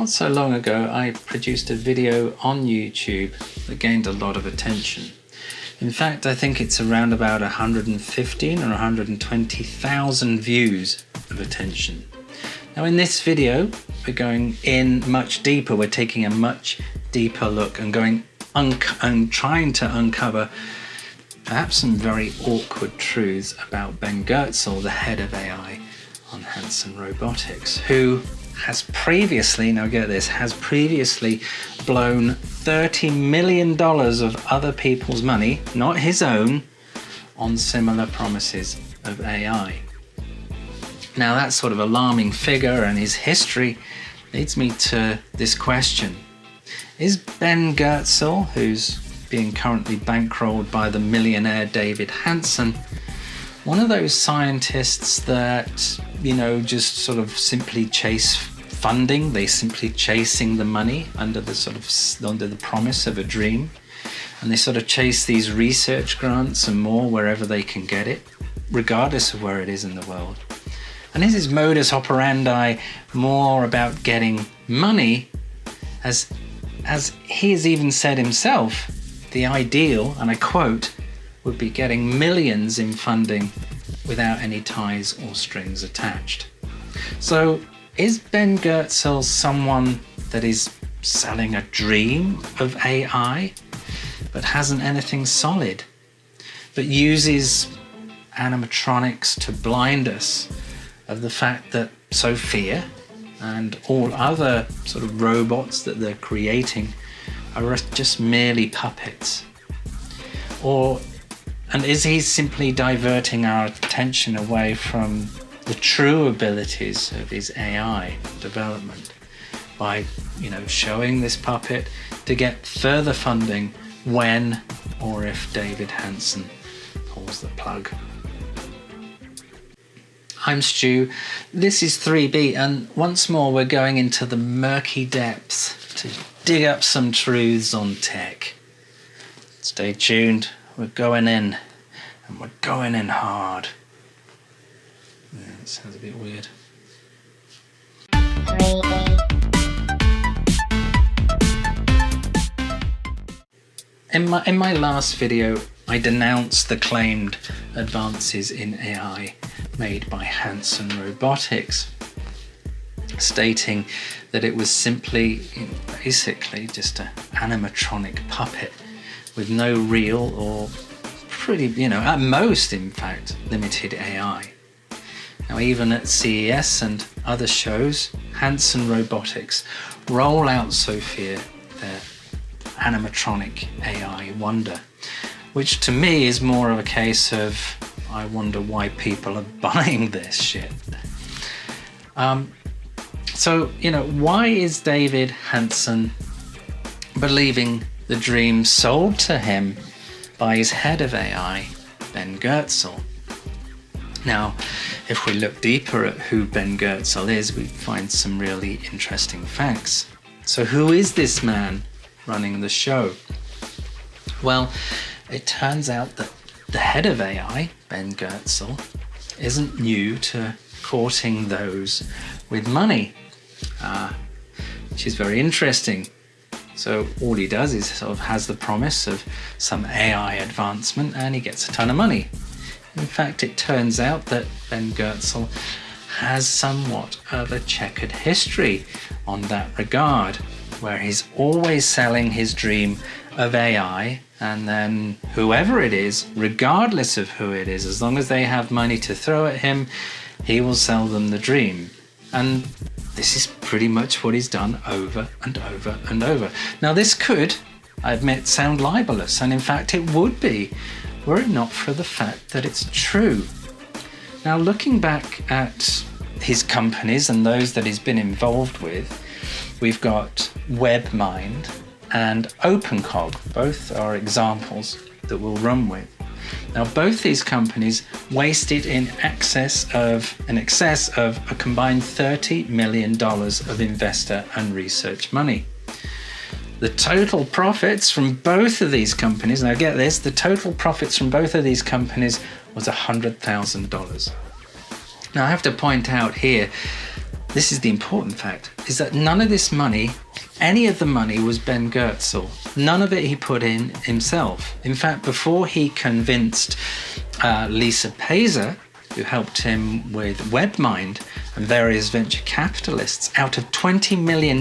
Not so long ago, I produced a video on YouTube that gained a lot of attention. In fact, I think it's around about 115 or 120,000 views of attention. Now in this video, we're going in much deeper. We're taking a much deeper look and trying to uncover perhaps some very awkward truths about Ben Goertzel, the head of AI on Hanson Robotics, who has previously, now get this, has previously blown $30 million of other people's money, not his own, on similar promises of AI. Now that sort of alarming figure and his history leads me to this question. Is Ben Goertzel, who's being currently bankrolled by the millionaire David Hanson, one of those scientists that, just sort of simply chase funding? They simply chasing the money under the promise of a dream, and they sort of chase these research grants and more wherever they can get it, regardless of where it is in the world. And is his modus operandi more about getting money, as he has even said himself, the ideal, and I quote, would be getting millions in funding without any ties or strings attached. So is Ben Goertzel someone that is selling a dream of AI, but hasn't anything solid, but uses animatronics to blind us of the fact that Sophia and all other sort of robots that they're creating are just merely puppets? And is he simply diverting our attention away from the true abilities of his AI development by, showing this puppet to get further funding when or if David Hanson pulls the plug? I'm Stu, this is 3B, and once more we're going into the murky depths to dig up some truths on tech. Stay tuned, we're going in, and we're going in hard. Yeah, it sounds a bit weird. In my last video, I denounced the claimed advances in AI made by Hanson Robotics, stating that it was simply, basically just an animatronic puppet with no real or pretty, at most, in fact, limited AI. Now, even at CES and other shows, Hanson Robotics roll out Sophia, their animatronic AI wonder, which to me is more of a case of, I wonder why people are buying this shit. So, why is David Hanson believing the dream sold to him by his head of AI, Ben Goertzel? Now, if we look deeper at who Ben Goertzel is, we find some really interesting facts. So who is this man running the show? Well, it turns out that the head of AI, Ben Goertzel, isn't new to courting those with money, which is very interesting. So all he does is sort of has the promise of some AI advancement and he gets a ton of money. In fact, it turns out that Ben Goertzel has somewhat of a checkered history on that regard, where he's always selling his dream of AI, and then whoever it is, regardless of who it is, as long as they have money to throw at him, he will sell them the dream. And this is pretty much what he's done over and over and over. Now this could, I admit, sound libelous, and in fact it would be, were it not for the fact that it's true. Now looking back at his companies and those that he's been involved with, we've got WebMind and OpenCog. Both are examples that we'll run with. Now both these companies wasted in excess of a combined $30 million of investor and research money. The total profits from both of these companies, now get this, the total profits from both of these companies was $100,000. Now I have to point out here this is the important fact, is that none of this money, any of the money, was Ben Goertzel. None of it he put in himself. In fact, before he convinced Lisa Pazer, who helped him with WebMind and various venture capitalists, out of $20 million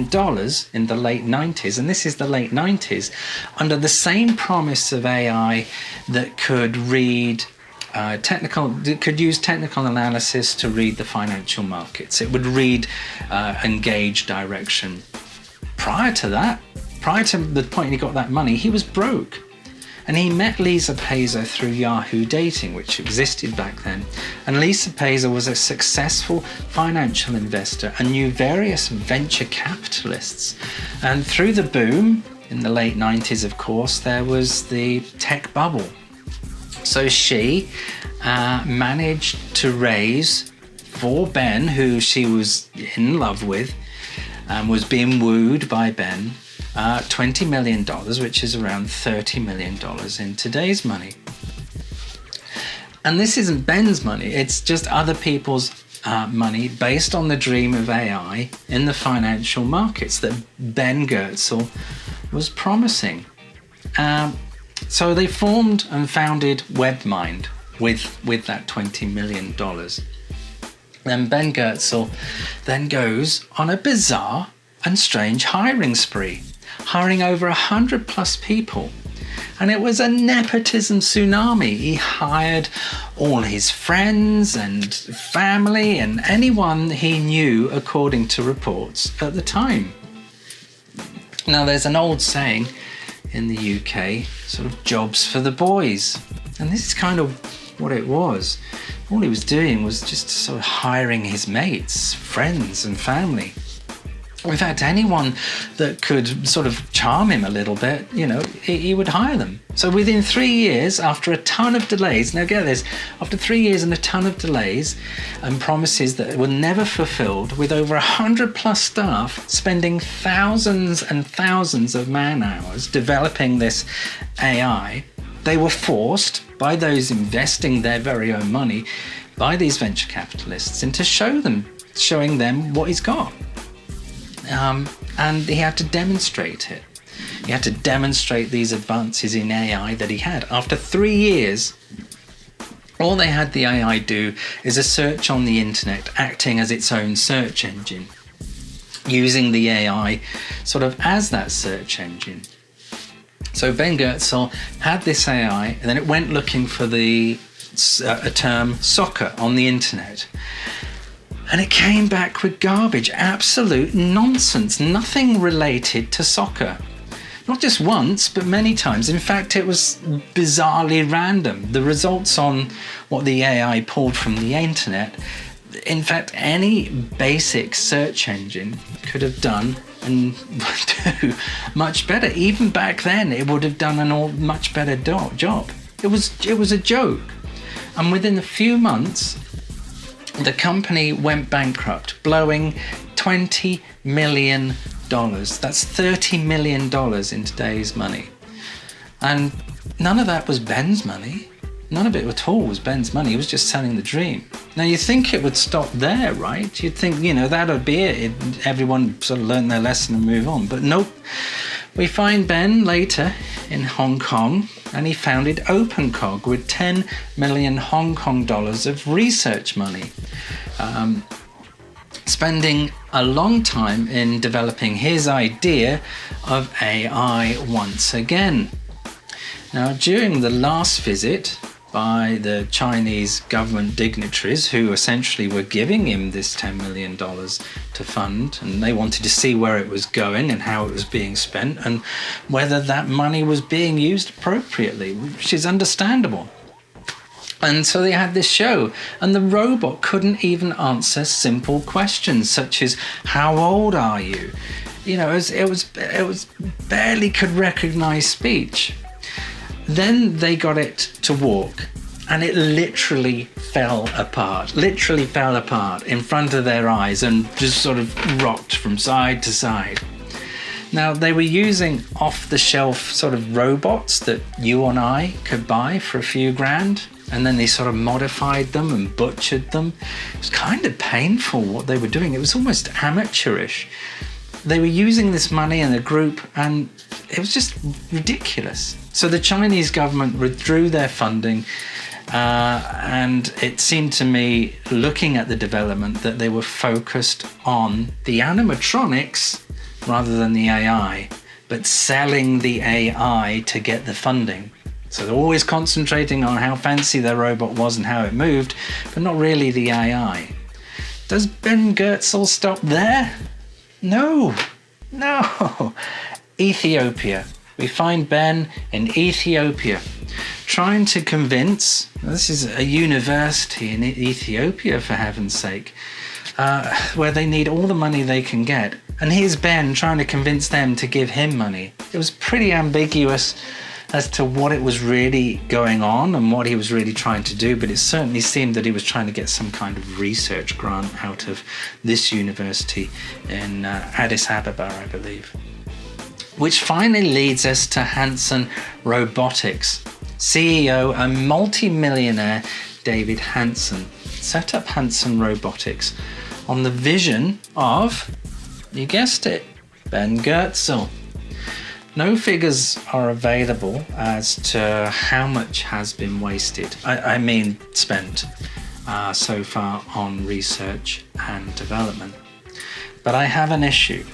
in the late 90s, and this is the late 90s, under the same promise of AI that could read could use technical analysis to read the financial markets. It would read and gauge direction. Prior to the point he got that money, he was broke. And he met Lisa Pazer through Yahoo Dating, which existed back then. And Lisa Pazer was a successful financial investor and knew various venture capitalists. And through the boom in the late 90s, of course, there was the tech bubble. So she managed to raise for Ben, who she was in love with and was being wooed by Ben, $20 million, which is around $30 million in today's money. And this isn't Ben's money, it's just other people's money based on the dream of AI in the financial markets that Ben Goertzel was promising. So they formed and founded WebMind with that $20 million. Then Ben Goertzel then goes on a bizarre and strange hiring spree, hiring over 100 plus people. And it was a nepotism tsunami. He hired all his friends and family and anyone he knew, according to reports at the time. Now, there's an old saying in the UK, sort of jobs for the boys. And this is kind of what it was. All he was doing was just sort of hiring his mates, friends and family. In fact, anyone that could sort of charm him a little bit, he would hire them. So within 3 years, after a ton of delays, now get this, after 3 years and a ton of delays and promises that were never fulfilled, with over 100 plus staff spending thousands and thousands of man hours developing this AI, they were forced by those investing their very own money, by these venture capitalists, into showing them what he's got. And he had to demonstrate it. He had to demonstrate these advances in AI that he had. After 3 years, all they had the AI do is a search on the internet, acting as its own search engine, using the AI sort of as that search engine. So Ben Goertzel had this AI, and then it went looking for a term soccer on the internet. And it came back with garbage, absolute nonsense, nothing related to soccer. Not just once, but many times. In fact, it was bizarrely random. The results on what the AI pulled from the internet, in fact, any basic search engine could have done and do much better. Even back then, it would have done a much better job. It was a joke. And within a few months, the company went bankrupt, blowing $20 million. That's $30 million in today's money. And none of that was Ben's money. None of it at all was Ben's money. He was just selling the dream. Now, you'd think it would stop there, right? You'd think, that would be it. Everyone sort of learned their lesson and move on. But nope. We find Ben later in Hong Kong, and he founded OpenCog with 10 million Hong Kong dollars of research money, spending a long time in developing his idea of AI once again. Now, during the last visit by the Chinese government dignitaries, who essentially were giving him this $10 million to fund, and they wanted to see where it was going and how it was being spent and whether that money was being used appropriately, which is understandable. And so they had this show, and the robot couldn't even answer simple questions such as, how old are you? It was barely could recognize speech. Then they got it to walk, and it literally fell apart in front of their eyes and just sort of rocked from side to side. Now, they were using off-the-shelf sort of robots that you and I could buy for a few grand, and then they sort of modified them and butchered them. It was kind of painful what they were doing. It was almost amateurish. They were using this money in a group, and it was just ridiculous. So the Chinese government withdrew their funding, and it seemed to me, looking at the development, that they were focused on the animatronics rather than the AI, but selling the AI to get the funding. So they're always concentrating on how fancy their robot was and how it moved, but not really the AI. Does Ben Goertzel stop there? No. Ethiopia. We find Ben in Ethiopia, trying to convince, this is a university in Ethiopia for heaven's sake, where they need all the money they can get. And here's Ben trying to convince them to give him money. It was pretty ambiguous as to what it was really going on and what he was really trying to do, but it certainly seemed that he was trying to get some kind of research grant out of this university in Addis Ababa, I believe. Which finally leads us to Hanson Robotics. CEO and multi-millionaire David Hanson set up Hanson Robotics on the vision of, you guessed it, Ben Goertzel. No figures are available as to how much has been wasted, I mean spent so far on research and development. But I have an issue.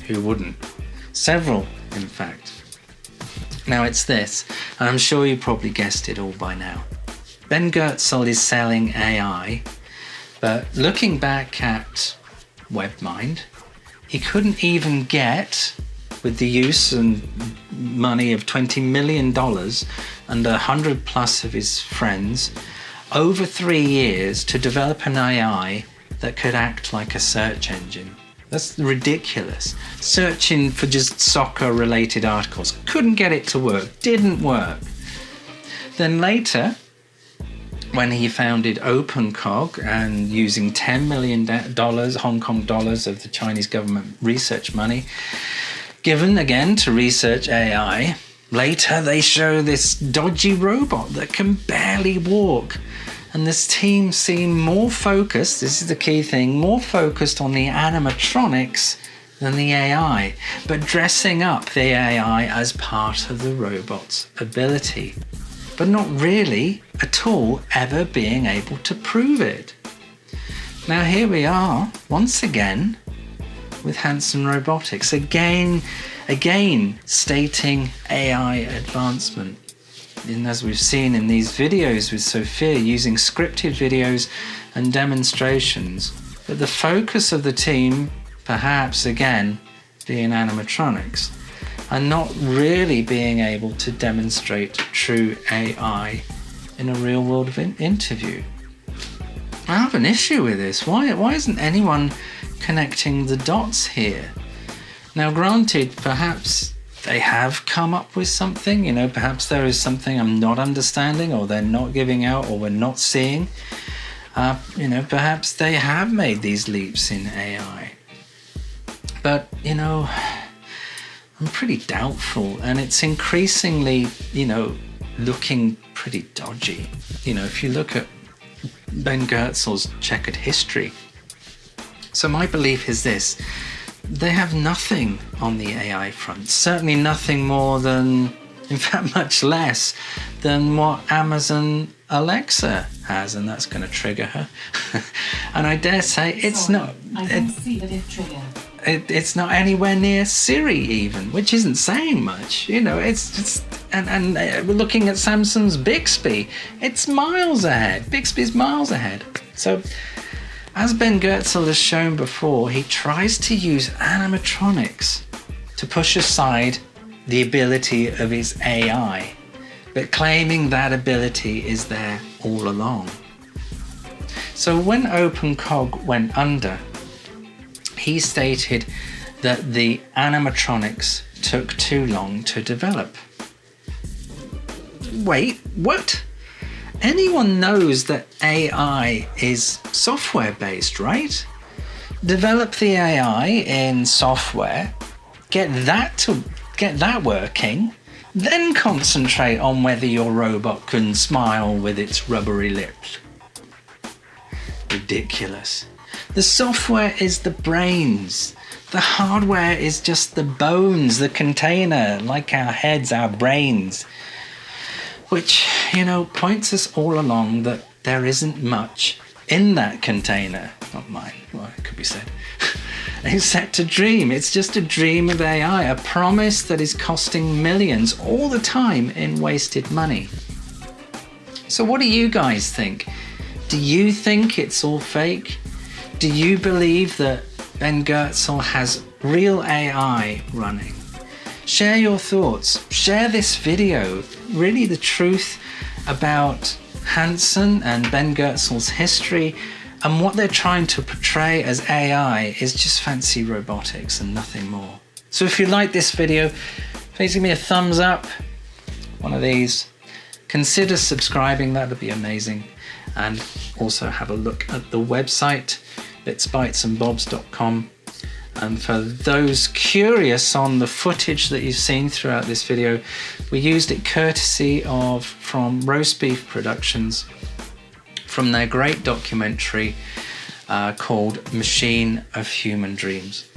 Who wouldn't? Several, in fact. Now it's this, and I'm sure you probably guessed it all by now. Ben Goertzel is selling AI, but looking back at WebMind, he couldn't even get, with the use and money of $20 million and 100 plus of his friends, over 3 years to develop an AI that could act like a search engine. That's ridiculous. Searching for just soccer-related articles. Couldn't get it to work. Didn't work. Then later, when he founded OpenCog and using $10 million Hong Kong dollars of the Chinese government research money, given again to research AI, later they show this dodgy robot that can barely walk. And this team seem more focused, this is the key thing, more focused on the animatronics than the AI, but dressing up the AI as part of the robot's ability, but not really at all ever being able to prove it. Now here we are, once again, with Hanson Robotics, again stating AI advancement. And as we've seen in these videos with Sophia, using scripted videos and demonstrations, but the focus of the team, perhaps again, being animatronics, and not really being able to demonstrate true AI in a real-world interview. I have an issue with this. Why isn't anyone connecting the dots here? Now, granted, perhaps they have come up with something, perhaps there is something I'm not understanding, or they're not giving out, or we're not seeing. Perhaps they have made these leaps in AI. But, I'm pretty doubtful, and it's increasingly, looking pretty dodgy. If you look at Ben Goertzel's checkered history. So my belief is this. They have nothing on the AI front, certainly nothing more than, in fact much less than what Amazon Alexa has, and that's going to trigger her. And I dare say it's not... I don't see that it trigger. It's not anywhere near Siri even, which isn't saying much. It's just... And we're looking at Samsung's Bixby. It's miles ahead. Bixby's miles ahead. So... as Ben Goertzel has shown before, he tries to use animatronics to push aside the ability of his AI, but claiming that ability is there all along. So when OpenCog went under, he stated that the animatronics took too long to develop. Wait, what? Anyone knows that AI is software-based, right? Develop the AI in software, get that working, Then concentrate on whether your robot can smile with its rubbery lips. Ridiculous. The software is the brains. The hardware is just the bones, the container, like our heads, our brains. Which, points us all along that there isn't much in that container. Not mine, well, it could be said. Except a dream. It's just a dream of AI, a promise that is costing millions all the time in wasted money. So what do you guys think? Do you think it's all fake? Do you believe that Ben Goertzel has real AI running? Share your thoughts. Share this video. Really the truth about Hanson and Ben Goertzel's history and what they're trying to portray as AI is just fancy robotics and nothing more. So if you like this video, please give me a thumbs up, one of these. Consider subscribing, that would be amazing. And also have a look at the website, bitsbytesandbobs.com. And for those curious on the footage that you've seen throughout this video, we used it courtesy from Roast Beef Productions, from their great documentary called Machine of Human Dreams.